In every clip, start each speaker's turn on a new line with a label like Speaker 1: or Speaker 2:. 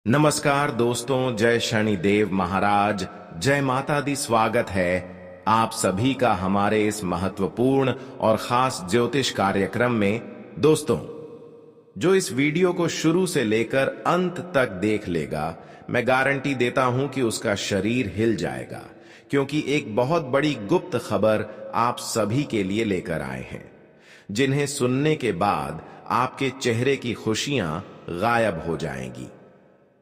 Speaker 1: नमस्कार दोस्तों, जय शनिदेव महाराज, जय माता दी। स्वागत है आप सभी का हमारे इस महत्वपूर्ण और खास ज्योतिष कार्यक्रम में। दोस्तों, जो इस वीडियो को शुरू से लेकर अंत तक देख लेगा, मैं गारंटी देता हूं कि उसका शरीर हिल जाएगा, क्योंकि एक बहुत बड़ी गुप्त खबर आप सभी के लिए लेकर आए हैं, जिन्हें सुनने के बाद आपके चेहरे की खुशियां गायब हो जाएंगी।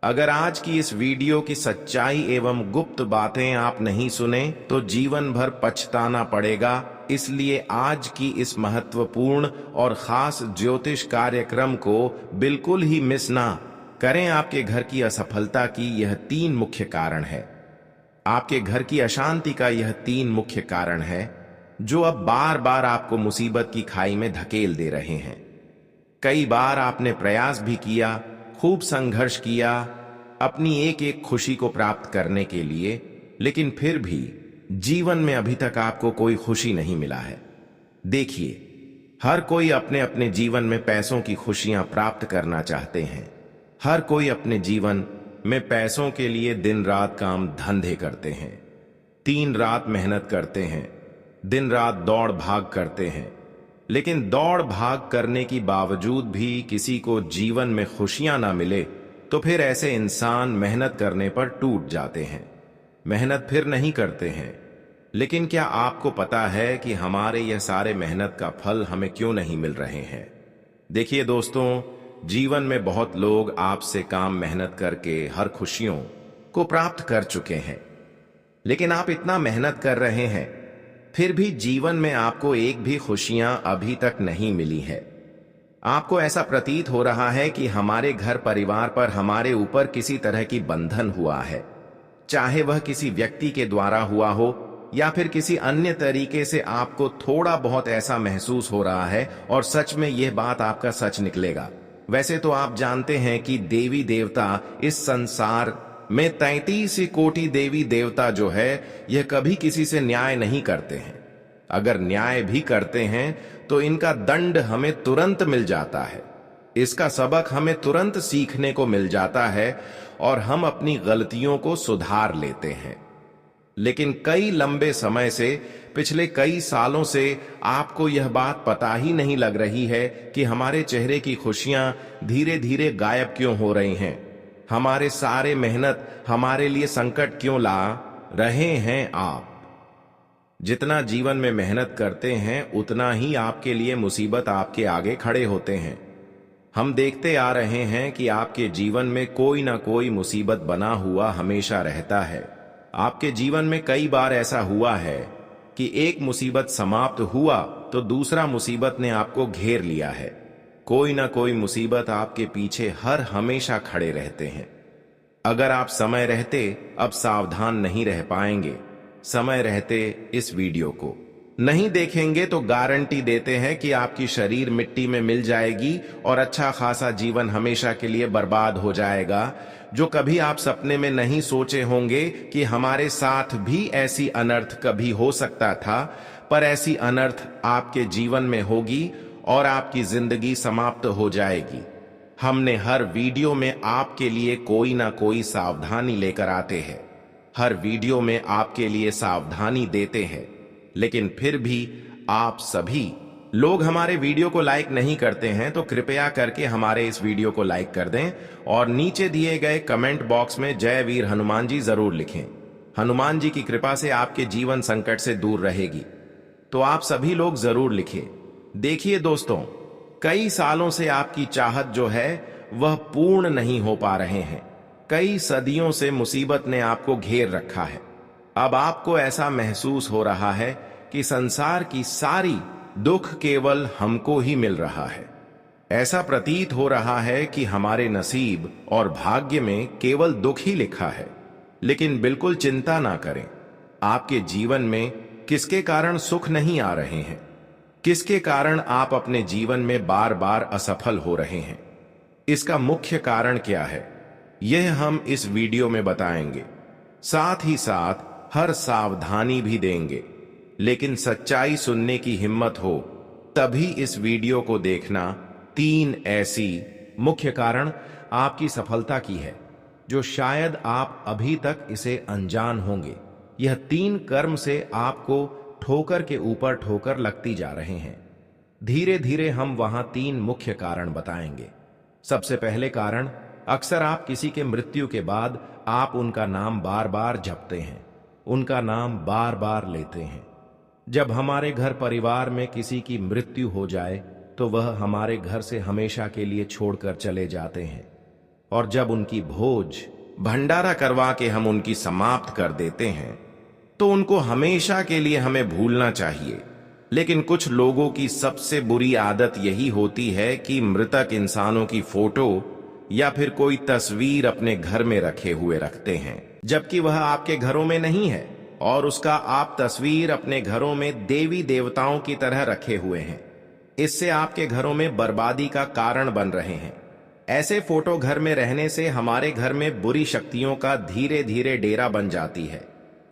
Speaker 1: अगर आज की इस वीडियो की सच्चाई एवं गुप्त बातें आप नहीं सुने तो जीवन भर पछताना पड़ेगा। इसलिए आज की इस महत्वपूर्ण और खास ज्योतिष कार्यक्रम को बिल्कुल ही मिस ना करें। आपके घर की असफलता की यह 3 मुख्य कारण है। आपके घर की अशांति का यह 3 मुख्य कारण है, जो अब बार बार आपको मुसीबत की खाई में धकेल दे रहे हैं। कई बार आपने प्रयास भी किया, खूब संघर्ष किया अपनी एक एक खुशी को प्राप्त करने के लिए, लेकिन फिर भी जीवन में अभी तक आपको कोई खुशी नहीं मिला है। देखिए, हर कोई अपने अपने जीवन में पैसों की खुशियां प्राप्त करना चाहते हैं। हर कोई अपने जीवन में पैसों के लिए दिन रात काम धंधे करते हैं, 3 रात मेहनत करते हैं, दिन रात दौड़ भाग करते हैं। लेकिन दौड़ भाग करने की बावजूद भी किसी को जीवन में खुशियां ना मिले तो फिर ऐसे इंसान मेहनत करने पर टूट जाते हैं, मेहनत फिर नहीं करते हैं। लेकिन क्या आपको पता है कि हमारे यह सारे मेहनत का फल हमें क्यों नहीं मिल रहे हैं? देखिए दोस्तों, जीवन में बहुत लोग आपसे काम मेहनत करके हर खुशियों को प्राप्त कर चुके हैं, लेकिन आप इतना मेहनत कर रहे हैं, फिर भी जीवन में आपको एक भी खुशियां अभी तक नहीं मिली है। आपको ऐसा प्रतीत हो रहा है कि हमारे घर परिवार पर हमारे ऊपर किसी तरह की बंधन हुआ है, चाहे वह किसी व्यक्ति के द्वारा हुआ हो या फिर किसी अन्य तरीके से आपको थोड़ा बहुत ऐसा महसूस हो रहा है। और सच में यह बात आपका सच निकलेगा। वैसे तो आप जानते हैं कि देवी देवता इस संसार में 33 कोटि देवी देवता जो है, यह कभी किसी से न्याय नहीं करते हैं। अगर न्याय भी करते हैं तो इनका दंड हमें तुरंत मिल जाता है, इसका सबक हमें तुरंत सीखने को मिल जाता है और हम अपनी गलतियों को सुधार लेते हैं। लेकिन कई लंबे समय से, पिछले कई सालों से आपको यह बात पता ही नहीं लग रही है कि हमारे चेहरे की खुशियां धीरे धीरे गायब क्यों हो रही हैं। हमारे सारे मेहनत हमारे लिए संकट क्यों ला रहे हैं। आप जितना जीवन में मेहनत करते हैं, उतना ही आपके लिए मुसीबत आपके आगे खड़े होते हैं। हम देखते आ रहे हैं कि आपके जीवन में कोई ना कोई मुसीबत बना हुआ हमेशा रहता है। आपके जीवन में कई बार ऐसा हुआ है कि एक मुसीबत समाप्त हुआ तो दूसरा मुसीबत ने आपको घेर लिया है। कोई ना कोई मुसीबत आपके पीछे हर हमेशा खड़े रहते हैं। अगर आप समय रहते अब सावधान नहीं रह पाएंगे, समय रहते इस वीडियो को नहीं देखेंगे तो गारंटी देते हैं कि आपकी शरीर मिट्टी में मिल जाएगी और अच्छा खासा जीवन हमेशा के लिए बर्बाद हो जाएगा, जो कभी आप सपने में नहीं सोचे होंगे कि हमारे साथ भी ऐसी अनर्थ कभी हो सकता था। पर ऐसी अनर्थ आपके जीवन में होगी और आपकी जिंदगी समाप्त हो जाएगी। हमने हर वीडियो में आपके लिए कोई ना कोई सावधानी लेकर आते हैं, हर वीडियो में आपके लिए सावधानी देते हैं, लेकिन फिर भी आप सभी लोग हमारे वीडियो को लाइक नहीं करते हैं। तो कृपया करके हमारे इस वीडियो को लाइक कर दें और नीचे दिए गए कमेंट बॉक्स में जय वीर हनुमान जी जरूर लिखें। हनुमान जी की कृपा से आपके जीवन संकट से दूर रहेगी, तो आप सभी लोग जरूर लिखें। देखिए दोस्तों, कई सालों से आपकी चाहत जो है वह पूर्ण नहीं हो पा रहे हैं। कई सदियों से मुसीबत ने आपको घेर रखा है। अब आपको ऐसा महसूस हो रहा है कि संसार की सारी दुख केवल हमको ही मिल रहा है। ऐसा प्रतीत हो रहा है कि हमारे नसीब और भाग्य में केवल दुख ही लिखा है। लेकिन बिल्कुल चिंता ना करें। आपके जीवन में किसके कारण सुख नहीं आ रहे हैं, किसके कारण आप अपने जीवन में बार बार असफल हो रहे हैं, इसका मुख्य कारण क्या है, यह हम इस वीडियो में बताएंगे। साथ ही साथ हर सावधानी भी देंगे। लेकिन सच्चाई सुनने की हिम्मत हो तभी इस वीडियो को देखना। 3 ऐसी मुख्य कारण आपकी सफलता की है। जो शायद आप अभी तक इसे अनजान होंगे। यह 3 कर्म से आपको ठोकर के ऊपर ठोकर लगती जा रहे हैं। धीरे धीरे हम वहां 3 मुख्य कारण बताएंगे। सबसे पहले कारण, अक्सर आप किसी के मृत्यु के बाद आप उनका नाम बार बार जपते हैं, उनका नाम बार बार लेते हैं। जब हमारे घर परिवार में किसी की मृत्यु हो जाए तो वह हमारे घर से हमेशा के लिए छोड़कर चले जाते हैं, और जब उनकी भोज भंडारा करवा के हम उनकी समाप्त कर देते हैं तो उनको हमेशा के लिए हमें भूलना चाहिए। लेकिन कुछ लोगों की सबसे बुरी आदत यही होती है कि मृतक इंसानों की फोटो या फिर कोई तस्वीर अपने घर में रखे हुए रखते हैं, जबकि वह आपके घरों में नहीं है, और उसका आप तस्वीर अपने घरों में देवी देवताओं की तरह रखे हुए हैं। इससे आपके घरों में बर्बादी का कारण बन रहे हैं। ऐसे फोटो घर में रहने से हमारे घर में बुरी शक्तियों का धीरे धीरे डेरा बन जाती है,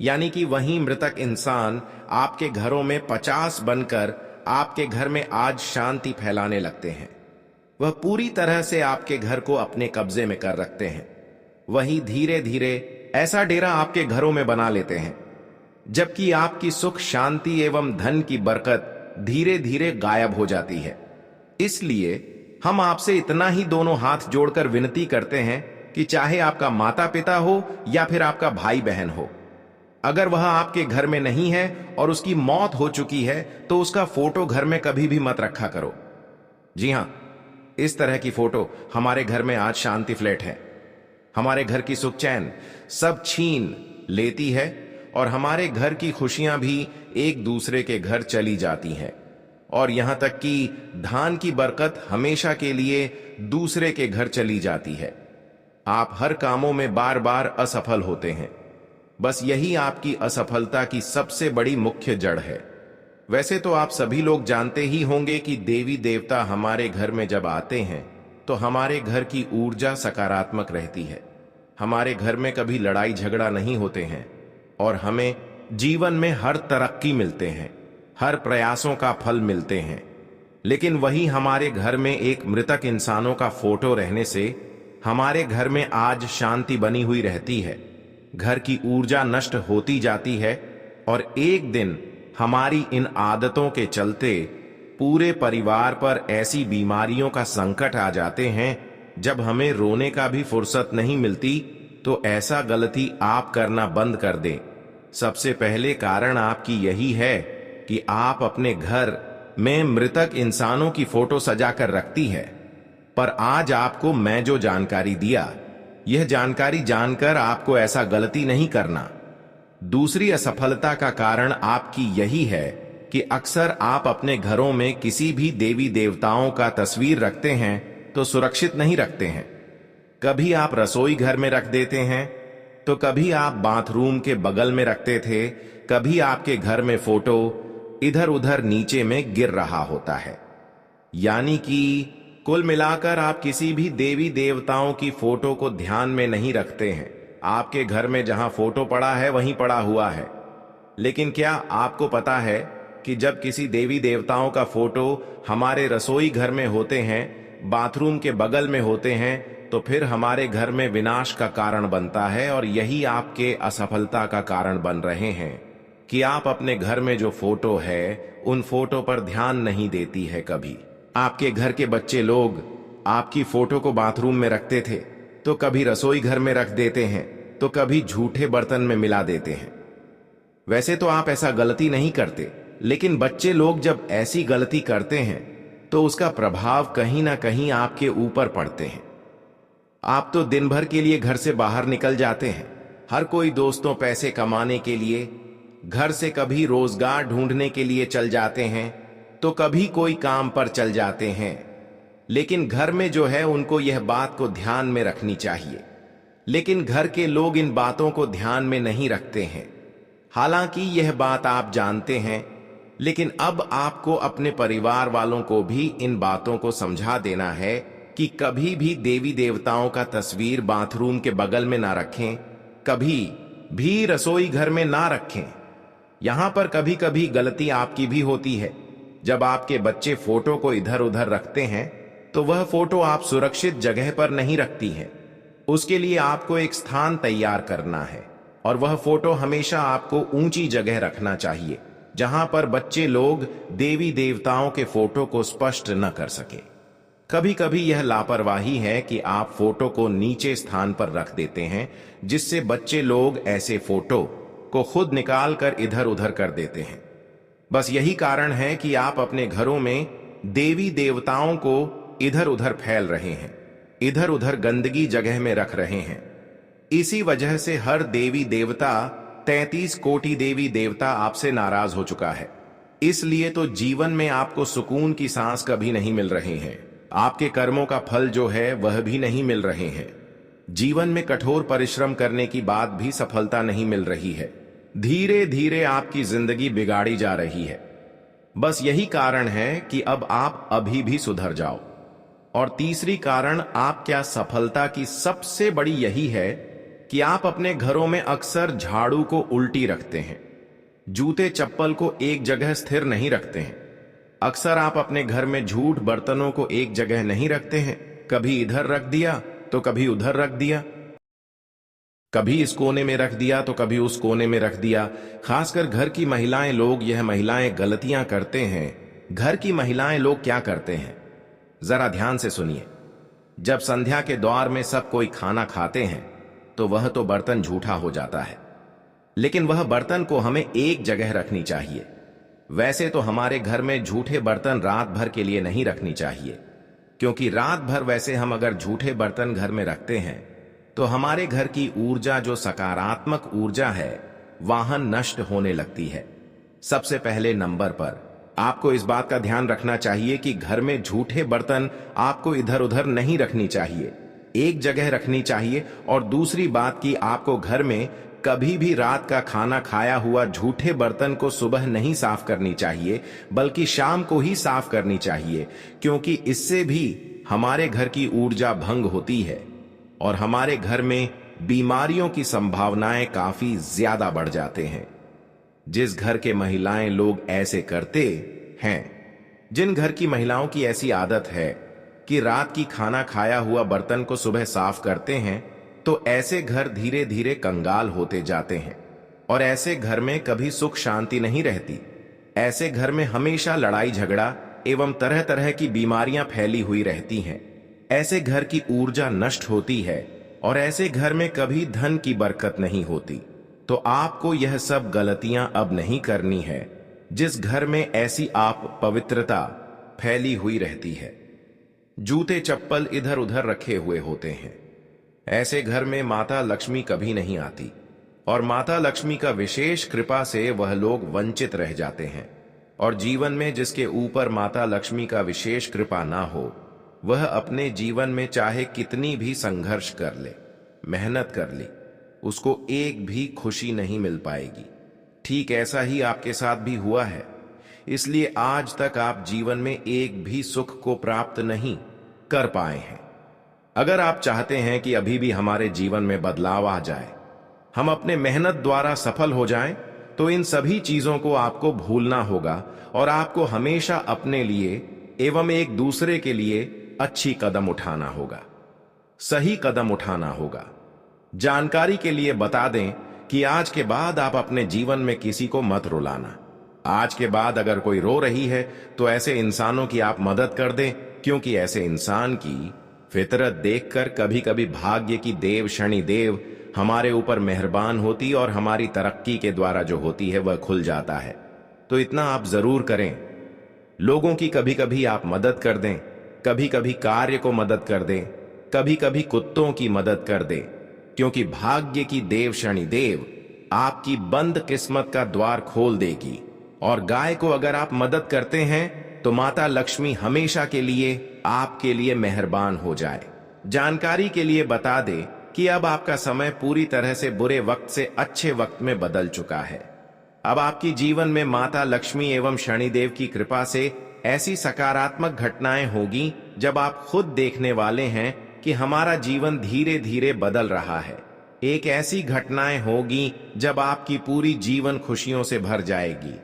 Speaker 1: यानी कि वही मृतक इंसान आपके घरों में 50 बनकर आपके घर में आज शांति फैलाने लगते हैं। वह पूरी तरह से आपके घर को अपने कब्जे में कर रखते हैं। वही धीरे धीरे ऐसा डेरा आपके घरों में बना लेते हैं, जबकि आपकी सुख शांति एवं धन की बरकत धीरे धीरे गायब हो जाती है। इसलिए हम आपसे इतना ही दोनों हाथ जोड़कर विनती करते हैं कि चाहे आपका माता पिता हो या फिर आपका भाई बहन हो, अगर वह आपके घर में नहीं है और उसकी मौत हो चुकी है तो उसका फोटो घर में कभी भी मत रखा करो। जी हां, इस तरह की फोटो हमारे घर में आज शांति फ्लैट है। हमारे घर की सुख चैन सब छीन लेती है, और हमारे घर की खुशियां भी एक दूसरे के घर चली जाती हैं, और यहां तक कि धान की बरकत हमेशा के लिए दूसरे के घर चली जाती है। आप हर कामों में बार बार असफल होते हैं। बस यही आपकी असफलता की सबसे बड़ी मुख्य जड़ है। वैसे तो आप सभी लोग जानते ही होंगे कि देवी देवता हमारे घर में जब आते हैं तो हमारे घर की ऊर्जा सकारात्मक रहती है। हमारे घर में कभी लड़ाई झगड़ा नहीं होते हैं, और हमें जीवन में हर तरक्की मिलते हैं, हर प्रयासों का फल मिलते हैं। लेकिन वही हमारे घर में एक मृतक इंसानों का फोटो रहने से हमारे घर में आज शांति बनी हुई रहती है। घर की ऊर्जा नष्ट होती जाती है, और एक दिन हमारी इन आदतों के चलते पूरे परिवार पर ऐसी बीमारियों का संकट आ जाते हैं जब हमें रोने का भी फुर्सत नहीं मिलती। तो ऐसा गलती आप करना बंद कर दें। सबसे पहले कारण आपकी यही है कि आप अपने घर में मृतक इंसानों की फोटो सजाकर रखती है। पर आज आपको मैं जो जानकारी दिया, यह जानकारी जानकर आपको ऐसा गलती नहीं करना। दूसरी असफलता का कारण आपकी यही है कि अक्सर आप अपने घरों में किसी भी देवी देवताओं का तस्वीर रखते हैं तो सुरक्षित नहीं रखते हैं। कभी आप रसोई घर में रख देते हैं, तो कभी आप बाथरूम के बगल में रखते थे, कभी आपके घर में फोटो इधर उधर नीचे में गिर रहा होता है। यानी कि कुल मिलाकर आप किसी भी देवी देवताओं की फोटो को ध्यान में नहीं रखते हैं। आपके घर में जहां फोटो पड़ा है वहीं पड़ा हुआ है। लेकिन क्या आपको पता है कि जब किसी देवी देवताओं का फोटो हमारे रसोई घर में होते हैं, बाथरूम के बगल में होते हैं, तो फिर हमारे घर में विनाश का कारण बनता है। और यही आपके असफलता का कारण बन रहे हैं कि आप अपने घर में जो फोटो है उन फोटो पर ध्यान नहीं देती है। कभी आपके घर के बच्चे लोग आपकी फोटो को बाथरूम में रखते थे, तो कभी रसोई घर में रख देते हैं, तो कभी झूठे बर्तन में मिला देते हैं। वैसे तो आप ऐसा गलती नहीं करते, लेकिन बच्चे लोग जब ऐसी गलती करते हैं तो उसका प्रभाव कहीं ना कहीं आपके ऊपर पड़ते हैं। आप तो दिन भर के लिए घर से बाहर निकल जाते हैं, हर कोई दोस्तों पैसे कमाने के लिए घर से कभी रोजगार ढूंढने के लिए चल जाते हैं, तो कभी कोई काम पर चल जाते हैं। लेकिन घर में जो है उनको यह बात को ध्यान में रखनी चाहिए। लेकिन घर के लोग इन बातों को ध्यान में नहीं रखते हैं। हालांकि यह बात आप जानते हैं, लेकिन अब आपको अपने परिवार वालों को भी इन बातों को समझा देना है कि कभी भी देवी देवताओं का तस्वीर बाथरूम के बगल में ना रखें, कभी भी रसोई घर में ना रखें। यहां पर कभी कभी गलती आपकी भी होती है। जब आपके बच्चे फोटो को इधर उधर रखते हैं तो वह फोटो आप सुरक्षित जगह पर नहीं रखती हैं। उसके लिए आपको एक स्थान तैयार करना है और वह फोटो हमेशा आपको ऊंची जगह रखना चाहिए, जहां पर बच्चे लोग देवी देवताओं के फोटो को स्पष्ट न कर सके। कभी कभी यह लापरवाही है कि आप फोटो को नीचे स्थान पर रख देते हैं, जिससे बच्चे लोग ऐसे फोटो को खुद निकाल कर इधर उधर कर देते हैं। बस यही कारण है कि आप अपने घरों में देवी देवताओं को इधर उधर फैल रहे हैं, इधर उधर गंदगी जगह में रख रहे हैं। इसी वजह से हर देवी देवता 33 कोटि देवी देवता आपसे नाराज हो चुका है। इसलिए तो जीवन में आपको सुकून की सांस कभी नहीं मिल रहे हैं, आपके कर्मों का फल जो है वह भी नहीं मिल रहे हैं। जीवन में कठोर परिश्रम करने की बात भी सफलता नहीं मिल रही है। धीरे धीरे आपकी जिंदगी बिगाड़ी जा रही है। बस यही कारण है कि अब आप अभी भी सुधर जाओ। और तीसरी कारण आप क्या सफलता की सबसे बड़ी यही है कि आप अपने घरों में अक्सर झाड़ू को उल्टी रखते हैं, जूते चप्पल को एक जगह स्थिर नहीं रखते हैं। अक्सर आप अपने घर में झूठ बर्तनों को एक जगह नहीं रखते हैं, कभी इधर रख दिया तो कभी उधर रख दिया, कभी इस कोने में रख दिया तो कभी उस कोने में रख दिया। खासकर घर की महिलाएं लोग यह महिलाएं गलतियां करते हैं। घर की महिलाएं लोग क्या करते हैं, जरा ध्यान से सुनिए। जब संध्या के द्वार में सब कोई खाना खाते हैं तो वह तो बर्तन झूठा हो जाता है, लेकिन वह बर्तन को हमें एक जगह रखनी चाहिए। वैसे तो हमारे घर में झूठे बर्तन रात भर के लिए नहीं रखनी चाहिए, क्योंकि रात भर वैसे हम अगर झूठे बर्तन घर में रखते हैं तो हमारे घर की ऊर्जा, जो सकारात्मक ऊर्जा है, वहां नष्ट होने लगती है। सबसे पहले नंबर पर आपको इस बात का ध्यान रखना चाहिए कि घर में झूठे बर्तन आपको इधर उधर नहीं रखनी चाहिए, एक जगह रखनी चाहिए। और दूसरी बात कि आपको घर में कभी भी रात का खाना खाया हुआ झूठे बर्तन को सुबह नहीं साफ करनी चाहिए, बल्कि शाम को ही साफ करनी चाहिए, क्योंकि इससे भी हमारे घर की ऊर्जा भंग होती है और हमारे घर में बीमारियों की संभावनाएं काफी ज्यादा बढ़ जाते हैं। जिस घर के महिलाएं लोग ऐसे करते हैं, जिन घर की महिलाओं की ऐसी आदत है कि रात की खाना खाया हुआ बर्तन को सुबह साफ करते हैं, तो ऐसे घर धीरे धीरे कंगाल होते जाते हैं और ऐसे घर में कभी सुख शांति नहीं रहती। ऐसे घर में हमेशा लड़ाई झगड़ा एवं तरह तरह की बीमारियां फैली हुई रहती हैं। ऐसे घर की ऊर्जा नष्ट होती है और ऐसे घर में कभी धन की बरकत नहीं होती। तो आपको यह सब गलतियां अब नहीं करनी है, जिस घर में ऐसी आप पवित्रता फैली हुई रहती है। जूते चप्पल इधर उधर रखे हुए होते हैं, ऐसे घर में माता लक्ष्मी कभी नहीं आती और माता लक्ष्मी का विशेष कृपा से वह लोग वंचित रह जाते हैं। और जीवन में जिसके ऊपर माता लक्ष्मी का विशेष कृपा ना हो, वह अपने जीवन में चाहे कितनी भी संघर्ष कर ले, मेहनत कर ले, उसको एक भी खुशी नहीं मिल पाएगी। ठीक ऐसा ही आपके साथ भी हुआ है, इसलिए आज तक आप जीवन में एक भी सुख को प्राप्त नहीं कर पाए हैं। अगर आप चाहते हैं कि अभी भी हमारे जीवन में बदलाव आ जाए, हम अपने मेहनत द्वारा सफल हो जाएं, तो इन सभी चीजों को आपको भूलना होगा और आपको हमेशा अपने लिए एवं एक दूसरे के लिए अच्छी कदम उठाना होगा, सही कदम उठाना होगा। जानकारी के लिए बता दें कि आज के बाद आप अपने जीवन में किसी को मत रुलाना। आज के बाद अगर कोई रो रही है तो ऐसे इंसानों की आप मदद कर दें, क्योंकि ऐसे इंसान की फितरत देखकर कभी कभी भाग्य की देव शनि देव हमारे ऊपर मेहरबान होती और हमारी तरक्की के द्वारा जो होती है वह खुल जाता है। तो इतना आप जरूर करें, लोगों की कभी कभी आप मदद कर दें, कभी कभी कार्य को मदद कर दें, कभी कभी कुत्तों की मदद कर दें, क्योंकि भाग्य की देव शनि देव आपकी बंद किस्मत का द्वार खोल देगी। और गाय को अगर आप मदद करते हैं तो माता लक्ष्मी हमेशा के लिए आपके लिए मेहरबान हो जाए। जानकारी के लिए बता दे कि अब आपका समय पूरी तरह से बुरे वक्त से अच्छे वक्त में बदल चुका है। अब आपकी जीवन में माता लक्ष्मी एवं शनिदेव की कृपा से ऐसी सकारात्मक घटनाएं होगी जब आप खुद देखने वाले हैं कि हमारा जीवन धीरे धीरे बदल रहा है। एक ऐसी घटनाएं होगी जब आपकी पूरी जीवन खुशियों से भर जाएगी।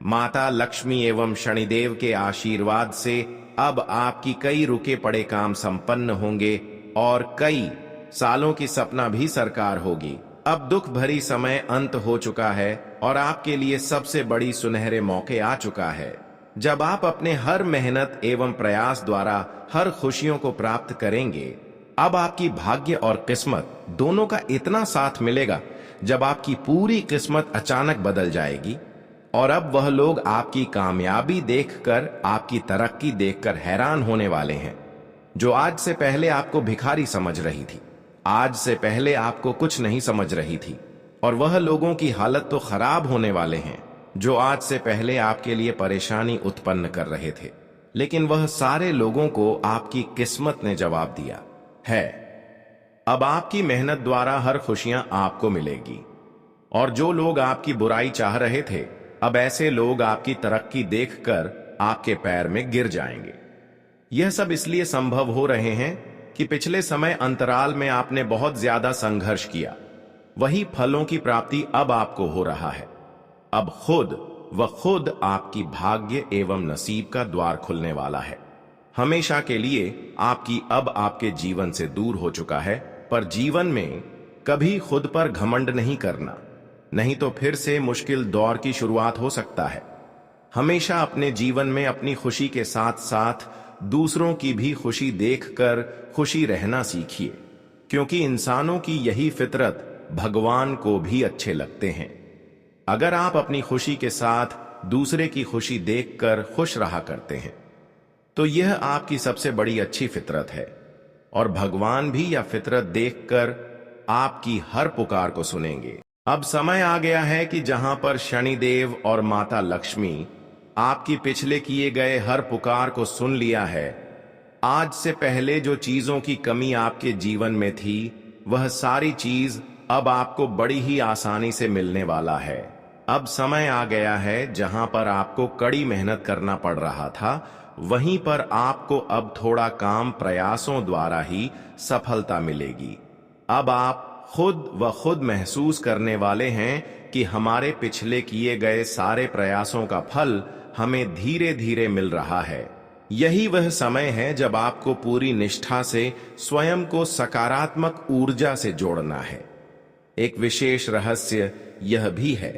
Speaker 1: माता लक्ष्मी एवं शनिदेव के आशीर्वाद से अब आपकी कई रुके पड़े काम संपन्न होंगे और कई सालों की सपना भी सरकार होगी। अब दुख भरी समय अंत हो चुका है और आपके लिए सबसे बड़ी सुनहरे मौके आ चुका है, जब आप अपने हर मेहनत एवं प्रयास द्वारा हर खुशियों को प्राप्त करेंगे। अब आपकी भाग्य और किस्मत दोनों का इतना साथ मिलेगा, जब आपकी पूरी किस्मत अचानक बदल जाएगी। और अब वह लोग आपकी कामयाबी देखकर, आपकी तरक्की देखकर हैरान होने वाले हैं, जो आज से पहले आपको भिखारी समझ रही थी, आज से पहले आपको कुछ नहीं समझ रही थी। और वह लोगों की हालत तो खराब होने वाले हैं, जो आज से पहले आपके लिए परेशानी उत्पन्न कर रहे थे, लेकिन वह सारे लोगों को आपकी किस्मत ने जवाब दिया है। अब आपकी मेहनत द्वारा हर खुशियां आपको मिलेगी। और जो लोग आपकी बुराई चाह रहे थे, अब ऐसे लोग आपकी तरक्की देखकर आपके पैर में गिर जाएंगे। यह सब इसलिए संभव हो रहे हैं कि पिछले समय अंतराल में आपने बहुत ज्यादा संघर्ष किया, वही फलों की प्राप्ति अब आपको हो रहा है। अब खुद आपकी भाग्य एवं नसीब का द्वार खुलने वाला है। हमेशा के लिए आपकी अब आपके जीवन से दूर हो चुका है। पर जीवन में कभी खुद पर घमंड नहीं करना, नहीं तो फिर से मुश्किल दौर की शुरुआत हो सकता है। हमेशा अपने जीवन में अपनी खुशी के साथ साथ दूसरों की भी खुशी देखकर खुशी रहना सीखिए, क्योंकि इंसानों की यही फितरत भगवान को भी अच्छे लगते हैं। अगर आप अपनी खुशी के साथ दूसरे की खुशी देखकर खुश रहा करते हैं, तो यह आपकी सबसे बड़ी अच्छी फितरत है, और भगवान भी यह फितरत देखकर आपकी हर पुकार को सुनेंगे। अब समय आ गया है कि जहां पर शनिदेव और माता लक्ष्मी आपकी पिछले किए गए हर पुकार को सुन लिया है, आज से पहले जो चीजों की कमी आपके जीवन में थी, वह सारी चीज अब आपको बड़ी ही आसानी से मिलने वाला है। अब समय आ गया है जहां पर आपको कड़ी मेहनत करना पड़ रहा था, वहीं पर आपको अब थोड़ा काम प्रयासों द्वारा ही सफलता मिलेगी। अब आप खुद महसूस करने वाले हैं कि हमारे पिछले किए गए सारे प्रयासों का फल हमें धीरे धीरे मिल रहा है। यही वह समय है जब आपको पूरी निष्ठा से स्वयं को सकारात्मक ऊर्जा से जोड़ना है। एक विशेष रहस्य यह भी है,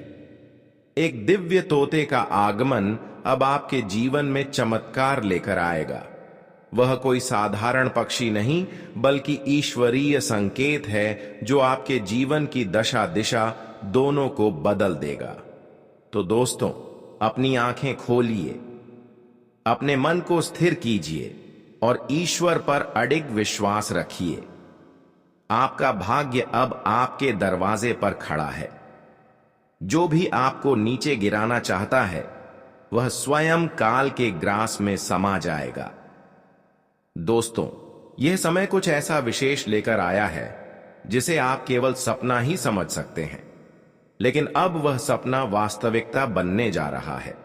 Speaker 1: एक दिव्य तोते का आगमन अब आपके जीवन में चमत्कार लेकर आएगा। वह कोई साधारण पक्षी नहीं, बल्कि ईश्वरीय संकेत है, जो आपके जीवन की दशा दिशा दोनों को बदल देगा। तो दोस्तों, अपनी आंखें खोलिए, अपने मन को स्थिर कीजिए और ईश्वर पर अडिग विश्वास रखिए। आपका भाग्य अब आपके दरवाजे पर खड़ा है। जो भी आपको नीचे गिराना चाहता है, वह स्वयं काल के ग्रास में समा जाएगा। दोस्तों, यह समय कुछ ऐसा विशेष लेकर आया है जिसे आप केवल सपना ही समझ सकते हैं, लेकिन अब वह सपना वास्तविकता बनने जा रहा है।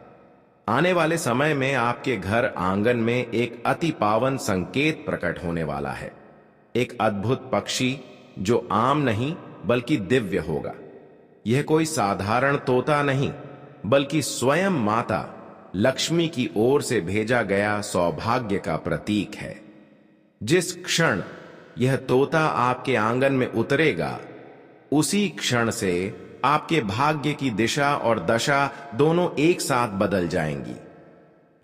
Speaker 1: आने वाले समय में आपके घर आंगन में एक अति पावन संकेत प्रकट होने वाला है। एक अद्भुत पक्षी जो आम नहीं बल्कि दिव्य होगा। यह कोई साधारण तोता नहीं, बल्कि स्वयं माता लक्ष्मी की ओर से भेजा गया सौभाग्य का प्रतीक है। जिस क्षण यह तोता आपके आंगन में उतरेगा, उसी क्षण से आपके भाग्य की दिशा और दशा दोनों एक साथ बदल जाएंगी।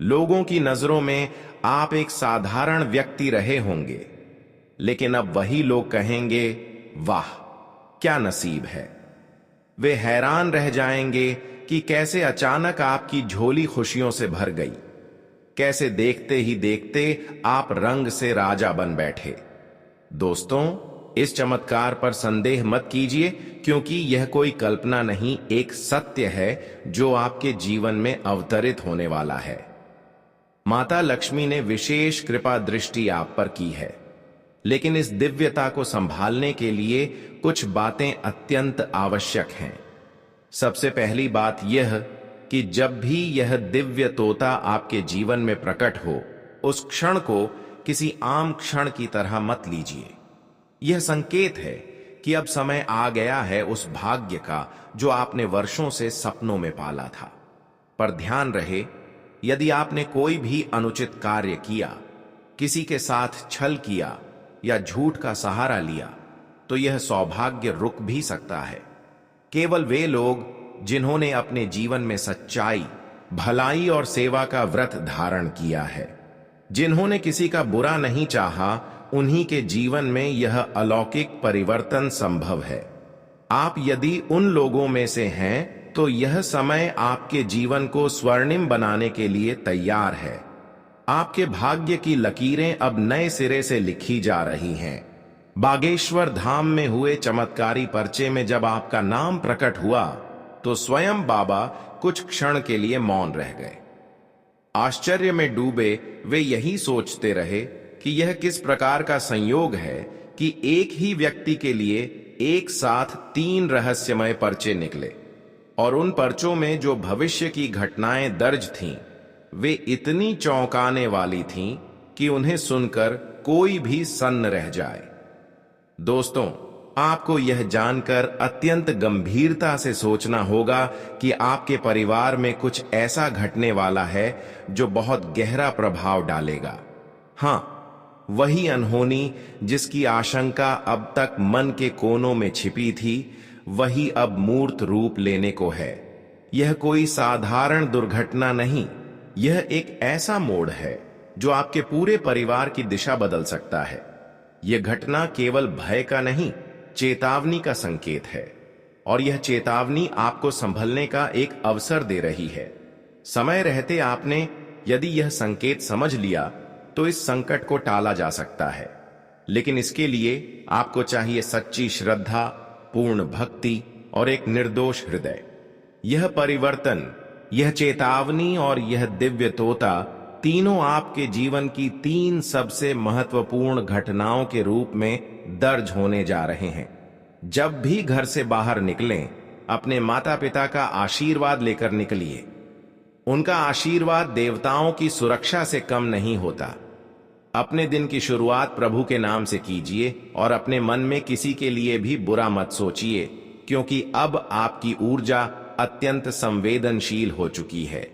Speaker 1: लोगों की नजरों में आप एक साधारण व्यक्ति रहे होंगे, लेकिन अब वही लोग कहेंगे, वाह क्या नसीब है। वे हैरान रह जाएंगे कि कैसे अचानक आपकी झोली खुशियों से भर गई, कैसे देखते ही देखते आप रंग से राजा बन बैठे। दोस्तों, इस चमत्कार पर संदेह मत कीजिए, क्योंकि यह कोई कल्पना नहीं, एक सत्य है जो आपके जीवन में अवतरित होने वाला है। माता लक्ष्मी ने विशेष कृपा दृष्टि आप पर की है, लेकिन इस दिव्यता को संभालने के लिए कुछ बातें अत्यंत आवश्यक हैं। सबसे पहली बात यह कि जब भी यह दिव्य तोता आपके जीवन में प्रकट हो, उस क्षण को किसी आम क्षण की तरह मत लीजिए। यह संकेत है कि अब समय आ गया है उस भाग्य का जो आपने वर्षों से सपनों में पाला था। पर ध्यान रहे, यदि आपने कोई भी अनुचित कार्य किया, किसी के साथ छल किया या झूठ का सहारा लिया, तो यह सौभाग्य रुक भी सकता है। केवल वे लोग जिन्होंने अपने जीवन में सच्चाई, भलाई और सेवा का व्रत धारण किया है, जिन्होंने किसी का बुरा नहीं चाहा, उन्हीं के जीवन में यह अलौकिक परिवर्तन संभव है। आप यदि उन लोगों में से हैं, तो यह समय आपके जीवन को स्वर्णिम बनाने के लिए तैयार है। आपके भाग्य की लकीरें अब नए सिरे से लिखी जा रही हैं। बागेश्वर धाम में हुए चमत्कारी पर्चे में जब आपका नाम प्रकट हुआ, तो स्वयं बाबा कुछ क्षण के लिए मौन रह गए। आश्चर्य में डूबे वे यही सोचते रहे कि यह किस प्रकार का संयोग है कि एक ही व्यक्ति के लिए एक साथ 3 रहस्यमय पर्चे निकले, और उन पर्चों में जो भविष्य की घटनाएं दर्ज थीं, वे इतनी चौंकाने वाली थीं कि उन्हें सुनकर कोई भी सन्न रह जाए। दोस्तों, आपको यह जानकर अत्यंत गंभीरता से सोचना होगा कि आपके परिवार में कुछ ऐसा घटने वाला है जो बहुत गहरा प्रभाव डालेगा। हाँ, वही अनहोनी जिसकी आशंका अब तक मन के कोनों में छिपी थी, वही अब मूर्त रूप लेने को है। यह कोई साधारण दुर्घटना नहीं, यह एक ऐसा मोड़ है जो आपके पूरे परिवार की दिशा बदल सकता है। यह घटना केवल भय का नहीं, चेतावनी का संकेत है, और यह चेतावनी आपको संभलने का एक अवसर दे रही है। समय रहते आपने यदि यह संकेत समझ लिया, तो इस संकट को टाला जा सकता है। लेकिन इसके लिए आपको चाहिए सच्ची श्रद्धा, पूर्ण भक्ति और एक निर्दोष हृदय। यह परिवर्तन, यह चेतावनी और यह दिव्य तोता, तीनों आपके जीवन की 3 सबसे महत्वपूर्ण घटनाओं के रूप में दर्ज होने जा रहे हैं। जब भी घर से बाहर निकलें, अपने माता पिता का आशीर्वाद लेकर निकलिए। उनका आशीर्वाद देवताओं की सुरक्षा से कम नहीं होता। अपने दिन की शुरुआत प्रभु के नाम से कीजिए और अपने मन में किसी के लिए भी बुरा मत सोचिए, क्योंकि अब आपकी ऊर्जा अत्यंत संवेदनशील हो चुकी है।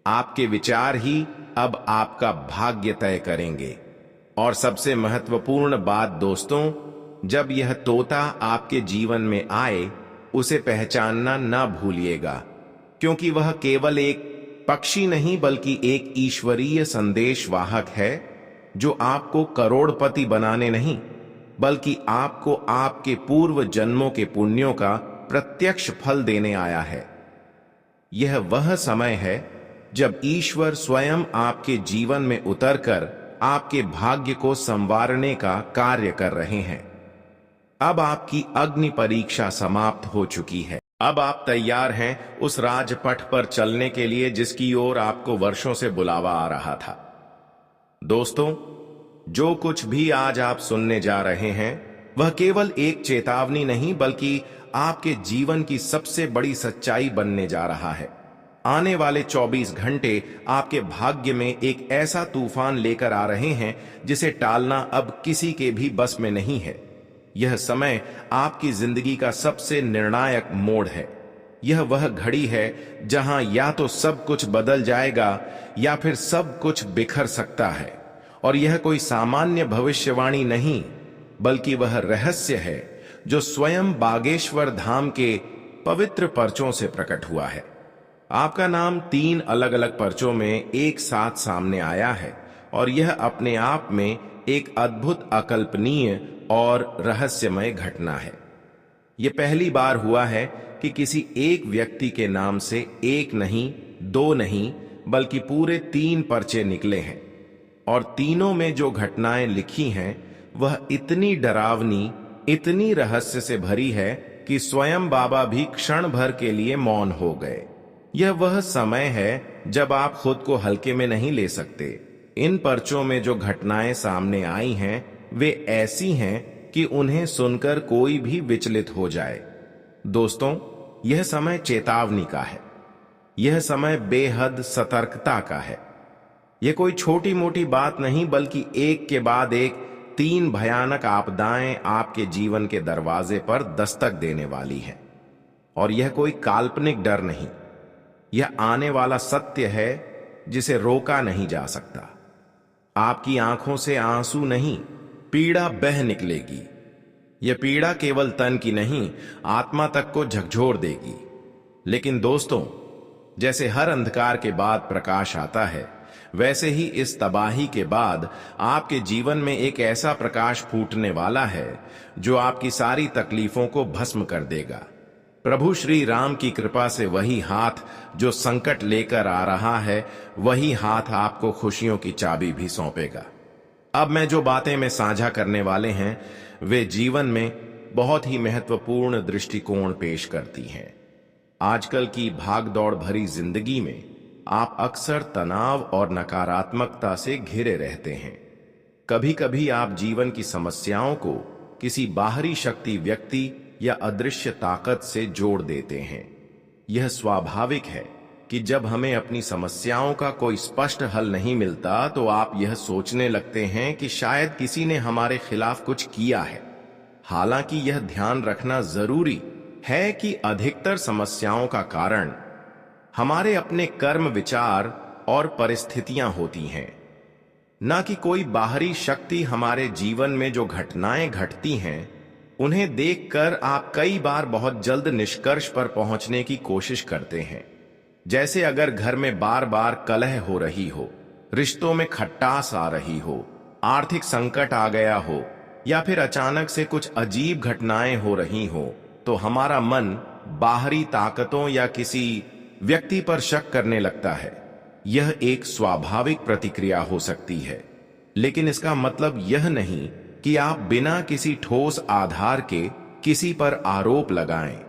Speaker 1: आपके विचार ही अब आपका भाग्य तय करेंगे। और सबसे महत्वपूर्ण बात दोस्तों, जब यह तोता आपके जीवन में आए, उसे पहचानना ना भूलिएगा, क्योंकि वह केवल एक पक्षी नहीं बल्कि एक ईश्वरीय संदेश वाहक है, जो आपको करोड़पति बनाने नहीं, बल्कि आपको आपके पूर्व जन्मों के पुण्यों का प्रत्यक्ष फल देने आया है। यह वह समय है जब ईश्वर स्वयं आपके जीवन में उतरकर आपके भाग्य को संवारने का कार्य कर रहे हैं। अब आपकी अग्नि परीक्षा समाप्त हो चुकी है। अब आप तैयार हैं उस राजपथ पर चलने के लिए जिसकी ओर आपको वर्षों से बुलावा आ रहा था। दोस्तों, जो कुछ भी आज आप सुनने जा रहे हैं, वह केवल एक चेतावनी नहीं बल्कि आपके जीवन की सबसे बड़ी सच्चाई बनने जा रहा है। आने वाले 24 घंटे आपके भाग्य में एक ऐसा तूफान लेकर आ रहे हैं जिसे टालना अब किसी के भी बस में नहीं है। यह समय आपकी जिंदगी का सबसे निर्णायक मोड़ है। यह वह घड़ी है जहां या तो सब कुछ बदल जाएगा या फिर सब कुछ बिखर सकता है। और यह कोई सामान्य भविष्यवाणी नहीं, बल्कि वह रहस्य है जो स्वयं बागेश्वर धाम के पवित्र पर्चों से प्रकट हुआ है। आपका नाम 3 अलग अलग पर्चों में एक साथ सामने आया है, और यह अपने आप में एक अद्भुत, अकल्पनीय और रहस्यमय घटना है। यह पहली बार हुआ है कि किसी एक व्यक्ति के नाम से एक नहीं, 2 नहीं, बल्कि पूरे 3 पर्चे निकले हैं। और तीनों में जो घटनाएं लिखी हैं, वह इतनी डरावनी, इतनी रहस्य से भरी है कि स्वयं बाबा भी क्षण भर के लिए मौन हो गए। यह वह समय है जब आप खुद को हल्के में नहीं ले सकते। इन पर्चों में जो घटनाएं सामने आई हैं, वे ऐसी हैं कि उन्हें सुनकर कोई भी विचलित हो जाए। दोस्तों, यह समय चेतावनी का है। यह समय बेहद सतर्कता का है। यह कोई छोटी मोटी बात नहीं, बल्कि एक के बाद एक 3 भयानक आपदाएं आपके जीवन के दरवाजे पर दस्तक देने वाली हैं। और यह कोई काल्पनिक डर नहीं, यह आने वाला सत्य है जिसे रोका नहीं जा सकता। आपकी आंखों से आंसू नहीं, पीड़ा बह निकलेगी। यह पीड़ा केवल तन की नहीं, आत्मा तक को झकझोर देगी। लेकिन दोस्तों, जैसे हर अंधकार के बाद प्रकाश आता है, वैसे ही इस तबाही के बाद आपके जीवन में एक ऐसा प्रकाश फूटने वाला है जो आपकी सारी तकलीफों को भस्म कर देगा। प्रभु श्री राम की कृपा से वही हाथ जो संकट लेकर आ रहा है, वही हाथ आपको खुशियों की चाबी भी सौंपेगा। अब मैं जो बातें में साझा करने वाले हैं, वे जीवन में बहुत ही महत्वपूर्ण दृष्टिकोण पेश करती हैं। आजकल की भागदौड़ भरी जिंदगी में आप अक्सर तनाव और नकारात्मकता से घिरे रहते हैं। कभी कभी आप जीवन की समस्याओं को किसी बाहरी शक्ति, व्यक्ति या अदृश्य ताकत से जोड़ देते हैं। यह स्वाभाविक है कि जब हमें अपनी समस्याओं का कोई स्पष्ट हल नहीं मिलता, तो आप यह सोचने लगते हैं कि शायद किसी ने हमारे खिलाफ कुछ किया है। हालांकि यह ध्यान रखना जरूरी है कि अधिकतर समस्याओं का कारण हमारे अपने कर्म, विचार और परिस्थितियां होती हैं, न कि कोई बाहरी शक्ति। हमारे जीवन में जो घटनाएं घटती हैं, उन्हें देखकर आप कई बार बहुत जल्द निष्कर्ष पर पहुंचने की कोशिश करते हैं। जैसे अगर घर में बार बार कलह हो रही हो, रिश्तों में खटास आ रही हो, आर्थिक संकट आ गया हो, या फिर अचानक से कुछ अजीब घटनाएं हो रही हो, तो हमारा मन बाहरी ताकतों या किसी व्यक्ति पर शक करने लगता है। यह एक स्वाभाविक प्रतिक्रिया हो सकती है, लेकिन इसका मतलब यह नहीं कि आप बिना किसी ठोस आधार के किसी पर आरोप लगाएं।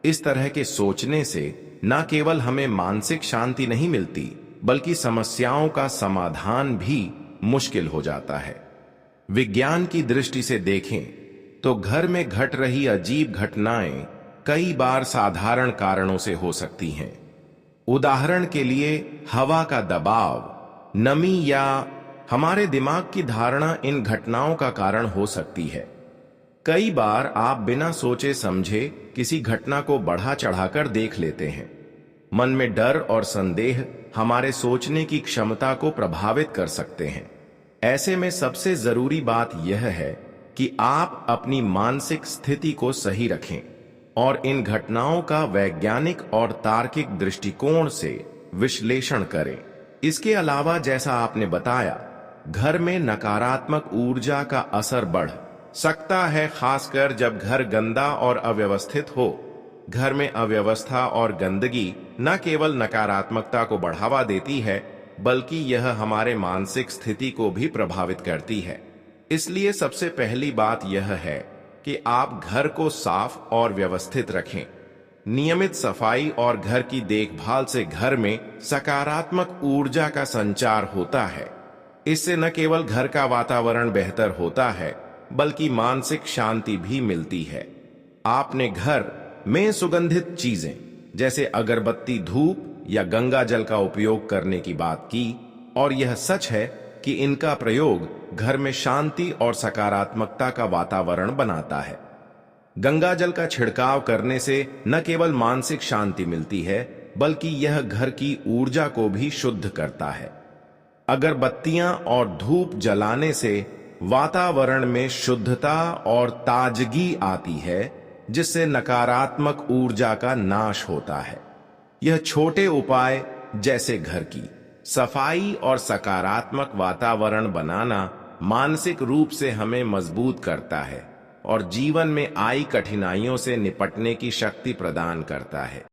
Speaker 1: इस तरह के सोचने से न केवल हमें मानसिक शांति नहीं मिलती, बल्कि समस्याओं का समाधान भी मुश्किल हो जाता है। विज्ञान की दृष्टि से देखें तो घर में घट रही अजीब घटनाएं कई बार साधारण कारणों से हो सकती हैं। उदाहरण के लिए, हवा का दबाव, नमी या हमारे दिमाग की धारणा इन घटनाओं का कारण हो सकती है। कई बार आप बिना सोचे समझे किसी घटना को बढ़ा चढ़ाकर देख लेते हैं। मन में डर और संदेह हमारे सोचने की क्षमता को प्रभावित कर सकते हैं। ऐसे में सबसे जरूरी बात यह है कि आप अपनी मानसिक स्थिति को सही रखें और इन घटनाओं का वैज्ञानिक और तार्किक दृष्टिकोण से विश्लेषण करें। इसके अलावा, जैसा आपने बताया, घर में नकारात्मक ऊर्जा का असर बढ़ सकता है, खासकर जब घर गंदा और अव्यवस्थित हो। घर में अव्यवस्था और गंदगी न केवल नकारात्मकता को बढ़ावा देती है, बल्कि यह हमारे मानसिक स्थिति को भी प्रभावित करती है। इसलिए सबसे पहली बात यह है कि आप घर को साफ और व्यवस्थित रखें। नियमित सफाई और घर की देखभाल से घर में सकारात्मक ऊर्जा का संचार होता है। इससे न केवल घर का वातावरण बेहतर होता है, बल्कि मानसिक शांति भी मिलती है। आपने घर में सुगंधित चीजें जैसे अगरबत्ती, धूप या गंगा जल का उपयोग करने की बात की, और यह सच है कि इनका प्रयोग घर में शांति और सकारात्मकता का वातावरण बनाता है। गंगा जल का छिड़काव करने से न केवल मानसिक शांति मिलती है, बल्कि यह घर की ऊर्जा को भी शुद्ध करता है। अगरबत्तियां और धूप जलाने से वातावरण में शुद्धता और ताजगी आती है, जिससे नकारात्मक ऊर्जा का नाश होता है। यह छोटे उपाय जैसे घर की सफाई और सकारात्मक वातावरण बनाना मानसिक रूप से हमें मजबूत करता है और जीवन में आई कठिनाइयों से निपटने की शक्ति प्रदान करता है।